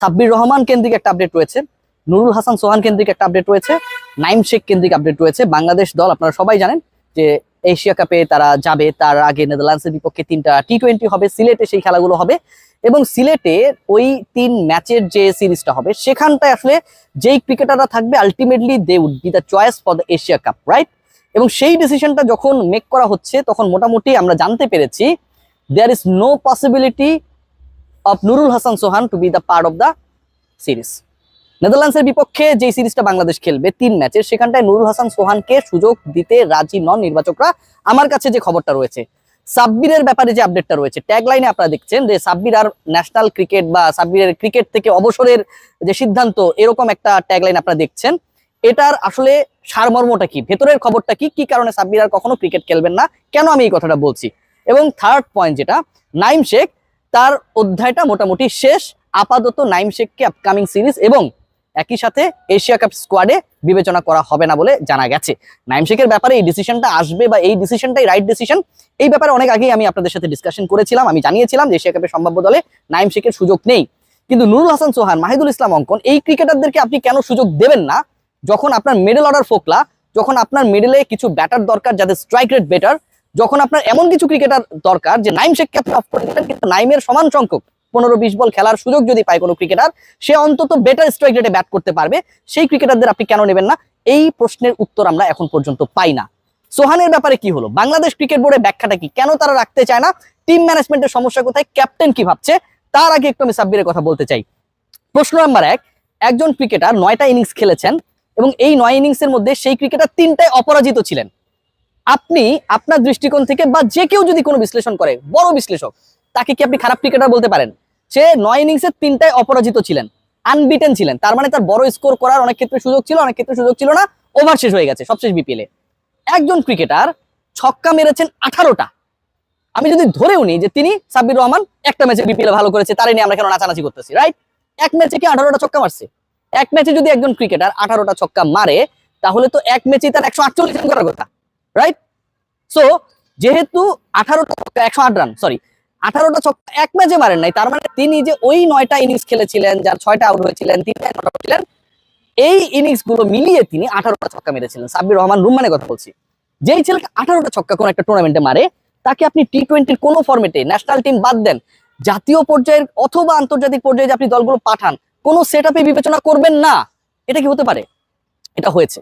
সাব্বির রহমান কেন্দ্রিক একটা আপডেট রয়েছে, নুরুল হাসান সোহান কেন্দ্রিক একটা আপডেট রয়েছে, নাইম শেখ কেন্দ্রিক আপডেট রয়েছে। বাংলাদেশ দল আপনারা সবাই জানেন যে এশিয়া কাপে তারা যাবে, তার আগে নেদারল্যান্ডসের বিপক্ষে 3টা টি20 হবে, সিলেটে সেই খেলাগুলো হবে এবং সিলেটে ওই 3 ম্যাচের যে সিরিজটা হবে সেখানটায় আসলে যেই ক্রিকেটাররা থাকবে ultimately they would be the choice for the Asia Cup, right? এবং সেই ডিসিশনটা যখন মেক করা হচ্ছে তখন মোটামুটি আমরা জানতে পেরেছি there is no possibility of Nurul Hasan Sohan to be the part of the series. নেদারল্যান্ডসের বিপক্ষে যে সিরিজটা বাংলাদেশ খেলবে 3 ম্যাচের, সেখানটায় নুরুল হাসান সোহানকে সুযোগ দিতে রাজি নন নির্বাচকরা। আমার কাছে যে খবরটা রয়েছে, সাব্বিরের ব্যাপারে যে আপডেটটা রয়েছে, ট্যাগলাইনে আপনারা দেখছেন যে সাব্বির আর ন্যাশনাল ক্রিকেট বা সাব্বিরের ক্রিকেট থেকে অবসরের যে সিদ্ধান্ত, এরকম একটা ট্যাগলাইন আপনারা দেখছেন। এটার আসলে সারমর্মটা কি, ভেতরের খবরটা কি, কি কারণে সাব্বির আর কখনো ক্রিকেট খেলবেন না, কেন আমি এই কথাটা বলছি। এবং থার্ড পয়েন্ট যেটা, নাইম শেখ, তার অধ্যায়টা মোটামুটি শেষ। আপাতত নাইম শেখকে আপকামিং সিরিজ এবং একই সাথে এশিয়া কাপ স্কোয়াডে বিবেচনা করা হবে না বলে জানা গেছে। নাইম শেখের ব্যাপারে এই ডিসিশনটা আসবে বা এই ডিসিশনটাই রাইট ডিসিশন, এই ব্যাপারে অনেক আগেই আমি আপনাদের সাথে ডিসকাশন করেছিলাম। আমি জানিয়েছিলাম যে এশিয়া কাপের সম্ভাব্য দলে নাইম শেখের সুযোগ নেই। কিন্তু নুরুল হাসান সোহান, মাহিদুল ইসলাম অঙ্কন, এই ক্রিকেটারদেরকে আপনি কেন সুযোগ দেবেন না যখন আপনার মিডল অর্ডার ফোকলা, যখন আপনার মিডলে কিছু ব্যাটার দরকার যাদের স্ট্রাইক রেট বেটার, যখন আপনার এমন কিছু ক্রিকেটার দরকার যে নাইম শেখকে আপনি অফ করে দেবেন, কিন্তু নাইমের সমান সংখ্যক 15-20 বল খেলার সুযোগ যদি পায় কোনো ক্রিকেটার, সে অন্তত বেটার স্ট্রাইক রেটে ব্যাট করতে পারবে, সেই ক্রিকেটারদের আপনি কেন নেবেন না? এই প্রশ্নের উত্তর আমরা এখন পর্যন্ত পাই না। সোহানের ব্যাপারে কি হলো, বাংলাদেশ ক্রিকেট বোর্ডের ব্যাখ্যাটা কি, কেন তারা রাখতে চায় না, টিম ম্যানেজমেন্টের সমস্যা কোথায়, ক্যাপ্টেন কি ভাবছে? তার আগে একটু আমি সাব্বিরের কথা বলতে চাই। প্রশ্ন নাম্বার 1, একজন ক্রিকেটার 9টা ইনিংস খেলেছেন এবং এই 9 ইনিংসের মধ্যে সেই ক্রিকেটার 3টায় অপরাজিত ছিলেন। আপনি আপনার দৃষ্টিকোণ থেকে বা যে কেউ যদি কোনো বিশ্লেষণ করে, বড় বিশ্লেষক, তাকে কি আপনি খারাপ ক্রিকেটার বলতে পারেন? সে 9 ইনিংসে 3টায় অপরাজিত ছিলেন, আনবিটেন ছিলেন, তার মানে তার বড় স্কোর করার অনেক ক্ষেত্রে সুযোগ ছিল, অনেক ক্ষেত্রে সুযোগ ছিল না, ওভার শেষ হয়ে গেছে সবশেষ বিপিএলে। একজন ক্রিকেটার ছক্কা মেরেছেন 18টা। আমি যদি ধরেও নিই যে তিনি, সাব্বির রহমান, একটা ম্যাচে বিপিএলে ভালো করেছে, তারই নিয়ে আমরা কেন নাচানাচি করতেছি, রাইট? এক ম্যাচে কি 18টা ছক্কা মারছে? এক ম্যাচে যদি একজন ক্রিকেটার 18টা ছক্কা মারে, তাহলে তো এক ম্যাচে তার 148 রান করার কথা, রাইট? সো যেহেতু 18টা ছক্কা 108 রান, সরি 18টা ছক্কা এক ম্যাচে মারেন নাই, তার মানে তিনি যে ওই 9টা ইনিংস খেলেছিলেন, যার 6টা আউট হয়েছিলেন, 3টায় নট আউট ছিলেন, এই ইনিংস গুলো মিলিয়ে তিনি 18টা ছক্কা মেরেছিলেন। সাব্বির রহমান রুম্মানের কথা বলছি। যেই ছেলেকে 18টা ছক্কা কোন একটা টুর্নামেন্টে মারে, তাকে আপনি টি20-র কোনো ফরম্যাটে, ন্যাশনাল টিম বাদ দেন, জাতীয় পর্যায়ের অথবা আন্তর্জাতিক পর্যায়ে যে আপনি দলগুলো পাঠান, কোনো সেটআপে বিবেচনা করবেন না। এটা কি হতে পারে? এটা হয়েছে।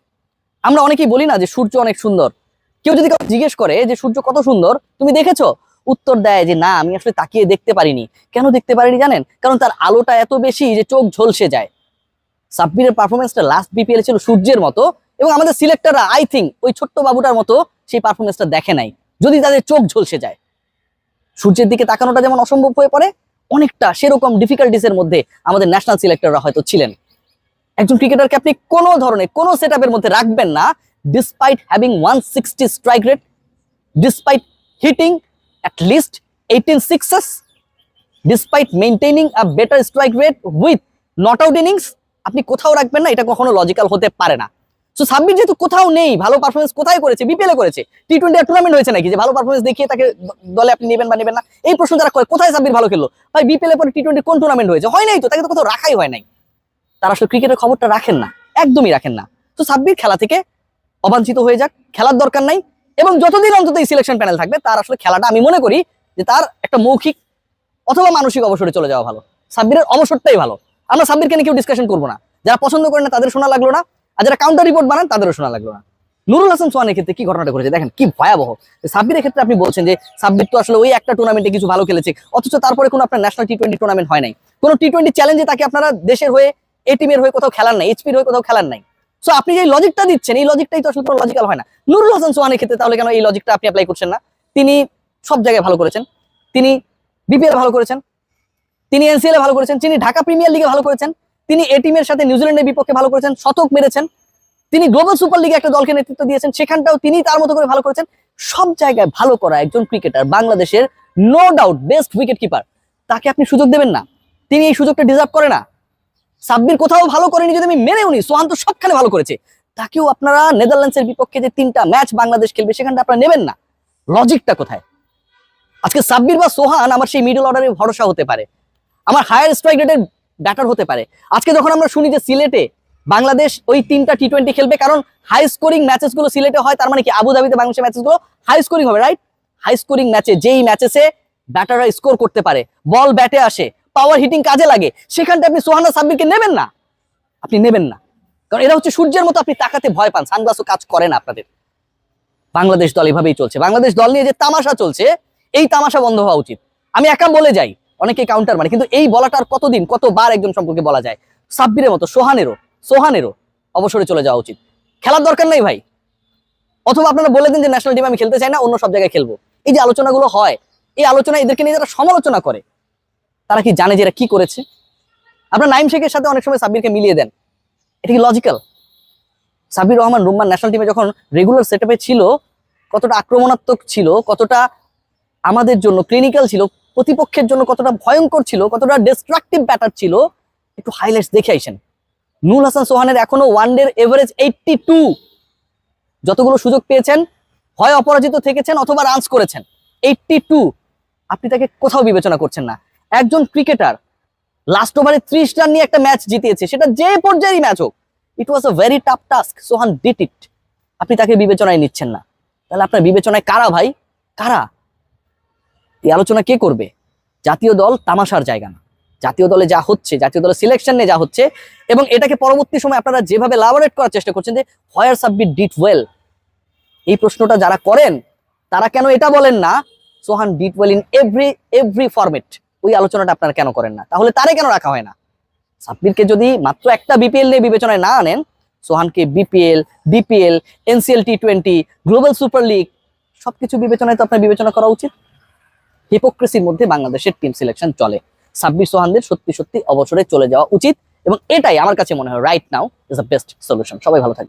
আমরা অনেকেই বলি না যে সূর্য অনেক সুন্দর, কেউ যদি কাউকে জিজ্ঞেস করে যে সূর্য কত সুন্দর, তুমি দেখেছো? উত্তর দেয় যে না, আমি আসলে তাকিয়ে দেখতে পারিনি। কেন দেখতে পারিনি জানেন? কারণ তার আলোটা এত বেশি যে চোখ ঝলসে যায়। সাব্বিরের পারফরমেন্সটা লাস্ট বিপিএল ছিল সূর্যের মতো, এবং আমাদের সিলেক্টররা আই থিঙ্ক ওই ছোট্ট বাবুটার মতো সেই পারফরমেন্সটা দেখে নাই, যদি তাদের চোখ ঝলসে যায়। সূর্যের দিকে তাকানোটা যেমন অসম্ভব হয়ে পড়ে, অনেকটা সেরকম ডিফিকাল্টিসের মধ্যে আমাদের ন্যাশনাল সিলেক্টররা হয়তো ছিলেন। একজন ক্রিকেটারকে আপনি কোনো ধরনের কোনো সেটআপের মধ্যে রাখবেন না despite having 160 strike rate, despite hitting at least 18 sixes, despite maintaining a better strike rate with not out innings, আপনি কোথাও রাখবেন না, এটা কখনো লজিক্যাল হতে পারে না। সো সাব্বির যেহেতু কোথাও নেই, ভালো পারফরমেন্স কোথায় করেছে? বিপিএলে করেছে। টি20 টুর্নামেন্ট হয়েছে নাকি যে ভালো পারফরমেন্স দেখিয়ে তাকে দলে আপনি নেবেন বা নেবেন না? এই প্রশ্ন যারা করে, কোথায় সাব্বির ভালো খেললো? ভাই বিপিএলে পরে টি20 কোন টুর্নামেন্ট হয়েছে? হয় নাই তো, তাকে তো কোথাও রাখাই হয় নাই। তারা আসলে ক্রিকেটের খবরটা রাখেন না, একদমই রাখেন না। তো সাব্বির খেলা থেকে অবাঞ্ছিত হয়ে যাক, খেলার দরকার নাই। এবং যতদিন অন্তত এই সিলেকশন প্যানেল থাকবে, তার আসলে খেলাটা আমি মনে করি যে তার একটা মৌখিক অথবা মানসিক অবসরে চলে যাওয়া ভালো। সাব্বিরের অবসরটাই ভালো। আমরা সাব্বিরকে নিয়ে কেউ ডিসকাশন করবো না। যারা পছন্দ করেন না তাদের শোনা লাগলো না, আর যারা কাউন্টার রিপোর্ট বানান তাদেরও শোনা লাগলো না। নুরুল হাসান সোহানের ক্ষেত্রে কি ঘটনাটা করেছে দেখেন, কি ভয়াবহ। সাব্বিরের ক্ষেত্রে আপনি বলছেন যে সাব্বির তো আসলে ওই একটা টুর্নামেন্টে কিছু ভালো খেলেছে, অথচ তারপরে কোনো আপনার ন্যাশনাল টি20 টুর্নামেন্ট হয় নাই, কোনো টি20 চ্যালেঞ্জে তাকে আপনারা দেশের হয়ে, এ টিমের হয়ে কোথাও খেলার নাই, এইচপির হয়ে কোথাও খেলার নাই। সো আপনি যে লজিকটা দিচ্ছেন, এই লজিকটাই তো আসলে কোনো লজিক্যাল হয় না। নুরুল হাসান সোহানের ক্ষেত্রে তাহলে কেন এই লজিকটা আপনি অ্যাপ্লাই করছেন না? তিনি সব জায়গায় ভালো করেছেন, তিনি বিপিএল ভালো করেছেন, তিনি এনসিএল এ ভালো করেছেন, তিনি ঢাকা প্রিমিয়ার লিগে ভালো করেছেন, তিনি এ টিমের সাথে নিউজিল্যান্ডের বিপক্ষে ভালো করেছেন, শতক মেরেছেন, তিনি গ্লোবাল সুপার লিগে একটা দলকে নেতৃত্ব দিয়েছেন, সেখানটাও তিনি তার মতো করে ভালো করেছেন। সব জায়গায় ভালো করা একজন ক্রিকেটার, বাংলাদেশের no doubt best wicketkeeper, তাকে আপনি সুযোগ দেবেন না? তিনি এই সুযোগটা ডিজার্ভ করে না? সাব্বির কোথাও ভালো করেনি যদি আমি মেনেও নি, সোহান তো সবখানে ভালো করেছে, তাকেও আপনারা নেদারল্যান্ডসের বিপক্ষে যে 3টা ম্যাচ বাংলাদেশ খেলবে সেখানটা আপনারা নেবেন না? লজিকটা কোথায়? আজকে সাব্বির বা সোহান আমার সেই মিডল অর্ডারে ভরসা হতে পারে, আমার হায়ার স্ট্রাইক রেটের ব্যাটার হতে পারে। আজকে যখন আমরা শুনি যে সিলেটে বাংলাদেশ ওই 3টা টি20 খেলবে, কারণ হাই স্কোরিং ম্যাচেস গুলো সিলেটে হয়, তার মানে কি আবুধাবিতে বাংলাদেশের ম্যাচেস গুলো হাই স্কোরিং হবে, রাইট? হাই স্কোরিং ম্যাচে, যেই ম্যাচেসে ব্যাটাররা স্কোর করতে পারে, বল ব্যাটে আসে, পাওয়ার হিটিং কাজে লাগে, সেখানটা আপনি সোহানা সাব্বিরকে নেবেন না, আপনি নেবেন না। কারণ এরা হচ্ছে সূর্যের মতো, আপনি তাকাতে ভয় পান, সানগ্লাসও কাজ করে না আপনাদের। বাংলাদেশ দল এভাবেই চলছে, বাংলাদেশ দল নিয়ে যে তামাশা চলছে, এই তামাশা বন্ধ হওয়া উচিত। আমি একা বলে যাই, অনেকে কাউন্টার মানে, কিন্তু এই বলাটা আর কতদিন কতবার একজন সম্পর্কে বলা যায়? সাব্বিরের মতো সোহানেরও অবসরে চলে যাওয়া উচিত, খেলার দরকার নেই ভাই। অথবা আপনারা বলে দিন যে ন্যাশনাল টিম আমি খেলতে চাই না, অন্য সব জায়গায় খেলবো। এই যে আলোচনাগুলো হয়, এই আলোচনা এদেরকে নিয়ে যারা সমালোচনা করে, তারা কি জানে যে এরা কি করেছে? আপনার নাইম শেখের সাথে অনেক সময় সাব্বিরকে মিলিয়ে দেন, এটা কি লজিক্যাল? সাব্বির রহমান রুম্মান ন্যাশনাল টিমে যখন রেগুলার সেটআপে ছিল, কতটা আক্রমণাত্মক ছিল, কতটা আমাদের জন্য ক্লিনিক্যাল ছিল, প্রতিপক্ষের জন্য কতটা ভয়ঙ্কর ছিল, কতটা ডিস্ট্রাকটিভ ব্যাটার ছিল, একটু হাইলাইটস দেখে আইসেন। নুরুল হাসান সোহানের এখনো ওয়ানডের এভারেজ 82, যতগুলো সুযোগ পেয়েছেন হয় অপরাজিত থেকেছেন অথবা রানস করেছেন, 82। আপনি তাকে কোথাও বিবেচনা করছেন না। একজন ক্রিকেটার লাস্ট ওভারে 30 রান নিয়ে একটা ম্যাচ জিতিয়েছে, সেটা যে পর্যায়েরই ম্যাচ হোক, it was a very tough task, Sohan did it. আপনি তাকে বিবেচনায় নিচ্ছেন না, তাহলে আপনার বিবেচনায় কারা ভাই, কারা? এই আলোচনা কে করবে? জাতীয় দল তামাশার জায়গা না। জাতীয় দলে যা হচ্ছে, জাতীয় দলের সিলেকশন নিয়ে যা হচ্ছে, এবং এটাকে পরবর্তী সময় আপনারা যেভাবে লাবরেট করার চেষ্টা করছেন যে হোয়ার সাব্বির ডিড ওয়েল, এই প্রশ্নটা যারা করেন তারা কেন এটা বলেন না Sohan did well in every format? ওই আলোচনাটা আপনারা কেন করেন না? তাহলে তারে কেন রাখা হয় না? সাব্বিরকে যদি মাত্র একটা বিপিএল নিয়ে বিবেচনায় না আনেন, সোহানকে বিপিএল, ডিপিএল, এনসিএল টি20, গ্লোবাল সুপার লিগ সবকিছু বিবেচনায় তো আপনার বিবেচনা করা উচিত। হিপোক্রেসির মধ্যে বাংলাদেশের টিম সিলেকশন চলে। সাব্বির সোহানদের সত্যি সত্যি অবসরে চলে যাওয়া উচিত, এবং এটাই আমার কাছে মনে হয় right now is the best solution. সবাই ভালো থাকবে।